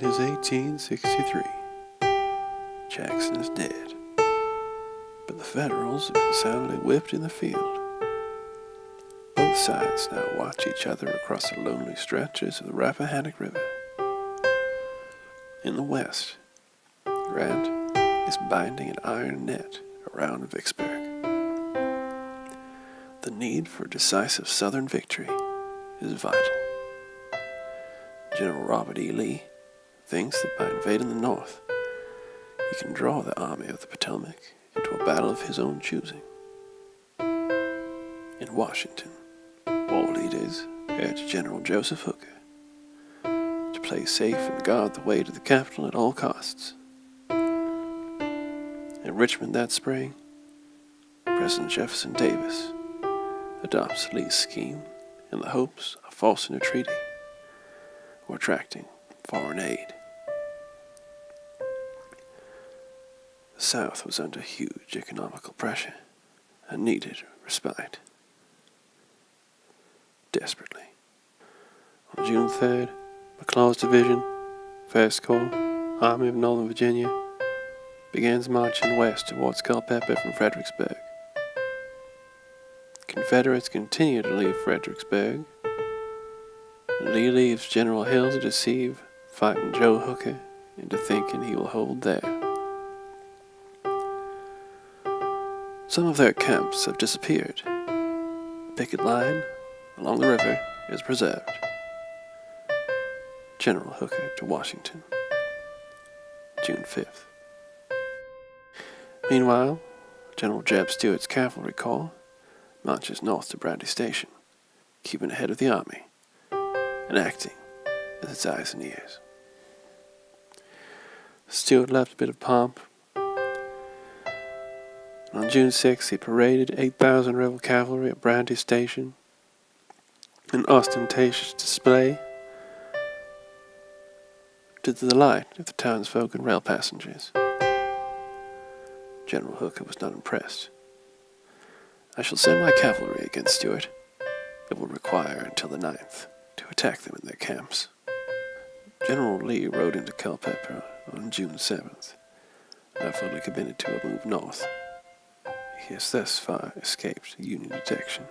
is 1863. Jackson is dead, but the Federals have been soundly whipped in the field. Both sides now watch each other across the lonely stretches of the Rappahannock River. In the west, Grant is binding an iron net around Vicksburg. The need for decisive Southern victory is vital. General Robert E. Lee thinks that by invading the North, he can draw the Army of the Potomac into a battle of his own choosing. In Washington, war leaders urge General Joseph Hooker to play safe and guard the way to the capital at all costs. In Richmond that spring, President Jefferson Davis adopts Lee's scheme in the hopes of forcing a treaty or attracting foreign aid. The South was under huge economical pressure and needed respite desperately. On June 3rd, McLaws' division, 1st Corps, Army of Northern Virginia, begins marching west towards Culpeper from Fredericksburg. Confederates continue to leave Fredericksburg, and Lee leaves General Hill to deceive fighting Joe Hooker into thinking he will hold there. Some of their camps have disappeared. The picket line along the river is preserved. General Hooker to Washington, June 5th. Meanwhile, General Jeb Stuart's cavalry corps marches north to Brandy Station, keeping ahead of the army and acting as its eyes and ears. Stuart left a bit of pomp. On June 6th, he paraded 8,000 rebel cavalry at Brandy Station, an ostentatious display to the delight of the townsfolk and rail passengers. General Hooker was not impressed. "I shall send my cavalry against Stuart. It will require until the 9th to attack them in their camps." General Lee rode into Culpeper on June 7th, now fully committed to a move north. He has thus far escaped Union detection.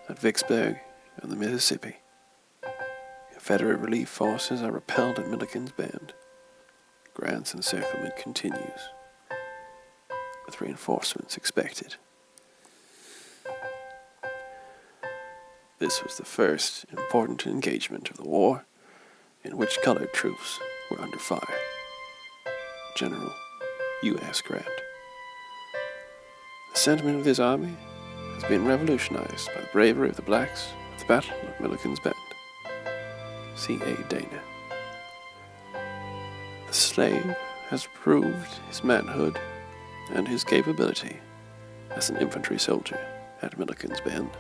At Vicksburg and the Mississippi, Confederate relief forces are repelled at Milliken's Bend. Grant's encirclement continues, with reinforcements expected. This was the first important engagement of the war in which colored troops were under fire. General U.S. Grant. The sentiment of this army has been revolutionized by the bravery of the blacks at the Battle of Milliken's Bend. C.A. Dana. The slave has proved his manhood and his capability as an infantry soldier at Milliken's Bend.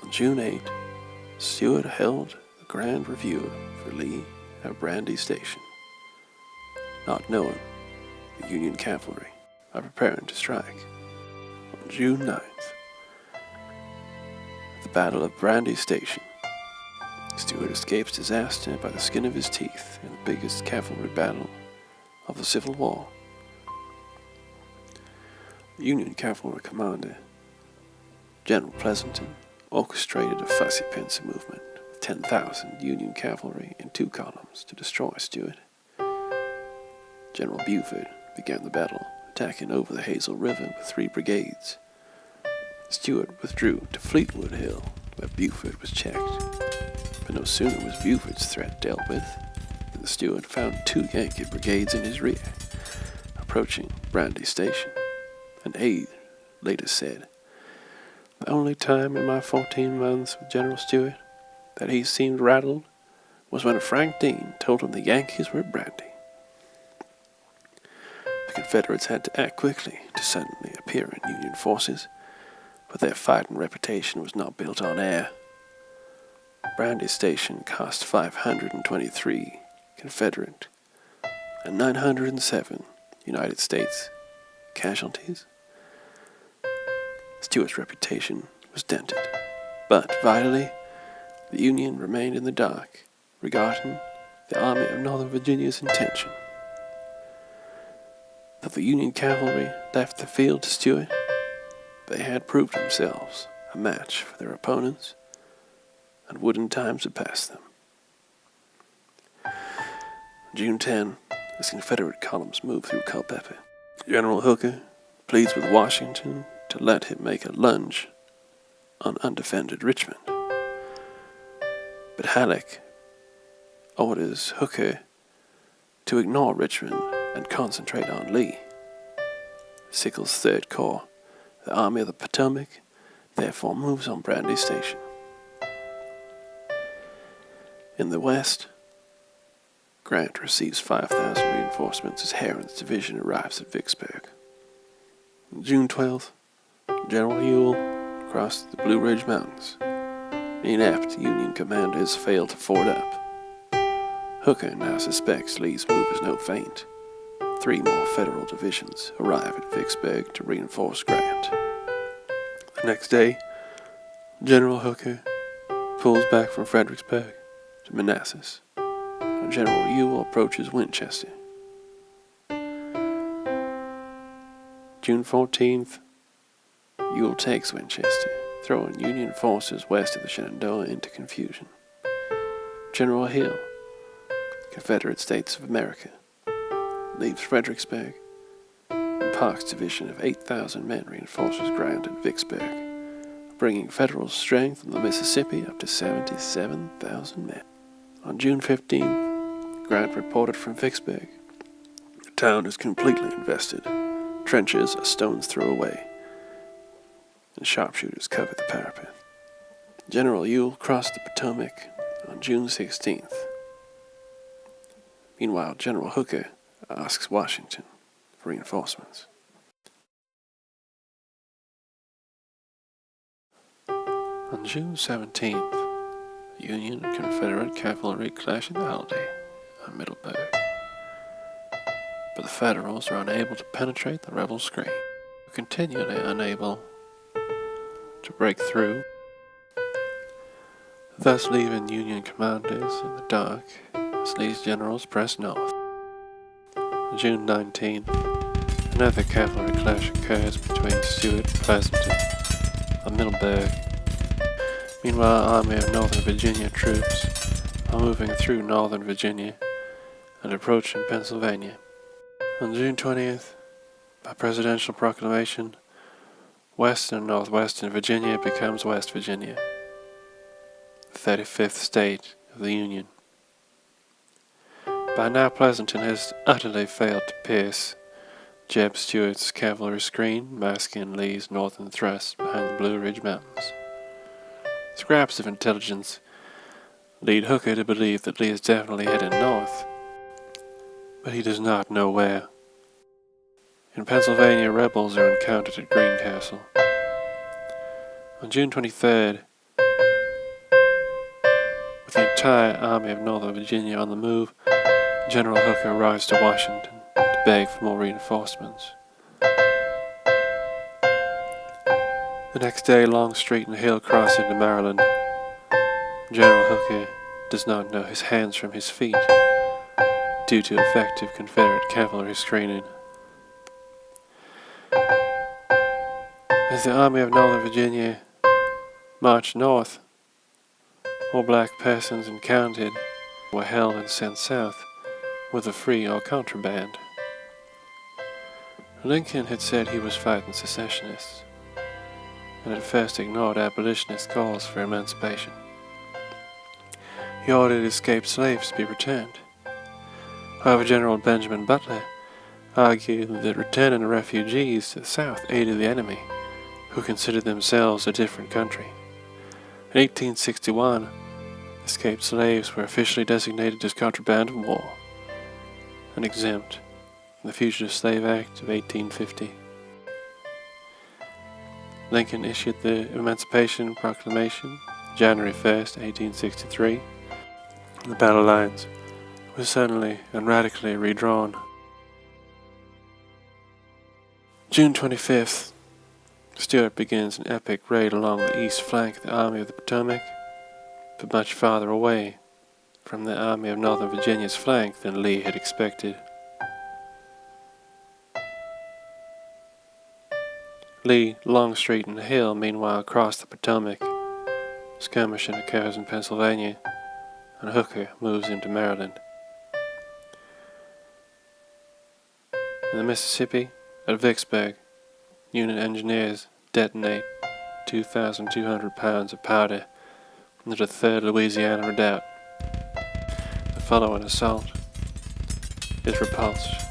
On June 8, Stuart held a grand review for Lee at Brandy Station, not knowing the Union cavalry are preparing to strike. On June 9th, at the Battle of Brandy Station, Stuart escapes disaster by the skin of his teeth in the biggest cavalry battle of the Civil War. The Union cavalry commander, General Pleasanton, orchestrated a fussy pincer movement with 10,000 Union cavalry in 2 columns to destroy Stuart. General Buford began the battle, attacking over the Hazel River with 3 brigades. Stuart withdrew to Fleetwood Hill, where Buford was checked. But no sooner was Buford's threat dealt with than Stuart found 2 Yankee brigades in his rear, approaching Brandy Station. An aide later said, "The only time in my 14 months with General Stuart that he seemed rattled was when Frank Dean told him the Yankees were at Brandy." The Confederates had to act quickly to suddenly appear in Union forces, but their fighting reputation was not built on air. Brandy Station cost 523 Confederate and 907 United States casualties. Stuart's reputation was dented, but vitally, the Union remained in the dark regarding the Army of Northern Virginia's intention. Though the Union cavalry left the field to Stuart, they had proved themselves a match for their opponents and would in time surpass them. June 10, as Confederate columns moved through Culpeper, General Hooker pleads with Washington to let him make a lunge on undefended Richmond. But Halleck orders Hooker to ignore Richmond and concentrate on Lee. Sickles' Third Corps, the Army of the Potomac, therefore moves on Brandy Station. In the West, Grant receives 5,000 reinforcements as Herron's division arrives at Vicksburg. On June 12th, General Ewell crossed the Blue Ridge Mountains. Inept Union commanders failed to ford up. Hooker now suspects Lee's move is no feint. 3 more Federal divisions arrive at Vicksburg to reinforce Grant. The next day, General Hooker pulls back from Fredericksburg to Manassas, and General Ewell approaches Winchester. June 14th, Ewell takes Winchester, throwing Union forces west of the Shenandoah into confusion. General Hill, Confederate States of America, leaves Fredericksburg, and Parke's division of 8,000 men reinforces Grant at Vicksburg, bringing Federal strength on the Mississippi up to 77,000 men. On June 15th, Grant reported from Vicksburg. The town is completely invested. Trenches a stone's throw away, and sharpshooters cover the parapet. General Ewell crossed the Potomac on June 16th. Meanwhile, General Hooker asks Washington for reinforcements. On June 17th, Union and Confederate cavalry clash in the holiday on Middleburg, but the Federals are unable to penetrate the rebel screen, continually unable to break through, thus leaving Union commanders in the dark as Lee's generals press north. On June 19th, another cavalry clash occurs between Stuart and Pleasanton on Middleburg. Meanwhile, Army of Northern Virginia troops are moving through Northern Virginia and approaching Pennsylvania. On June 20th, by presidential proclamation, Western and Northwestern Virginia becomes West Virginia, the 35th state of the Union. By now, Pleasanton has utterly failed to pierce Jeb Stuart's cavalry screen, masking Lee's northern thrust behind the Blue Ridge Mountains. Scraps of intelligence lead Hooker to believe that Lee is definitely heading north, but he does not know where. In Pennsylvania, rebels are encountered at Greencastle. On June 23rd, with the entire Army of Northern Virginia on the move, General Hooker arrives to Washington to beg for more reinforcements. The next day, Longstreet and Hill cross into Maryland. General Hooker does not know his hands from his feet due to effective Confederate cavalry screening. As the Army of Northern Virginia marched north, all black persons encountered were held and sent south, whether free or contraband. Lincoln had said he was fighting secessionists, and at first ignored abolitionist calls for emancipation. He ordered escaped slaves to be returned. However, General Benjamin Butler argued that returning refugees to the South aided the enemy, who considered themselves a different country. In 1861, escaped slaves were officially designated as contraband of war and exempt from the Fugitive Slave Act of 1850. Lincoln issued the Emancipation Proclamation January 1st, 1863. The battle lines were suddenly and radically redrawn. June 25th, Stuart begins an epic raid along the east flank of the Army of the Potomac, but much farther away, from the Army of Northern Virginia's flank than Lee had expected. Lee, Longstreet, and Hill meanwhile crossed the Potomac. Skirmishing occurs in Pennsylvania, and Hooker moves into Maryland. In the Mississippi, at Vicksburg, Union engineers detonate 2,200 pounds of powder into the 3rd Louisiana Redoubt. The following assault is repulsed.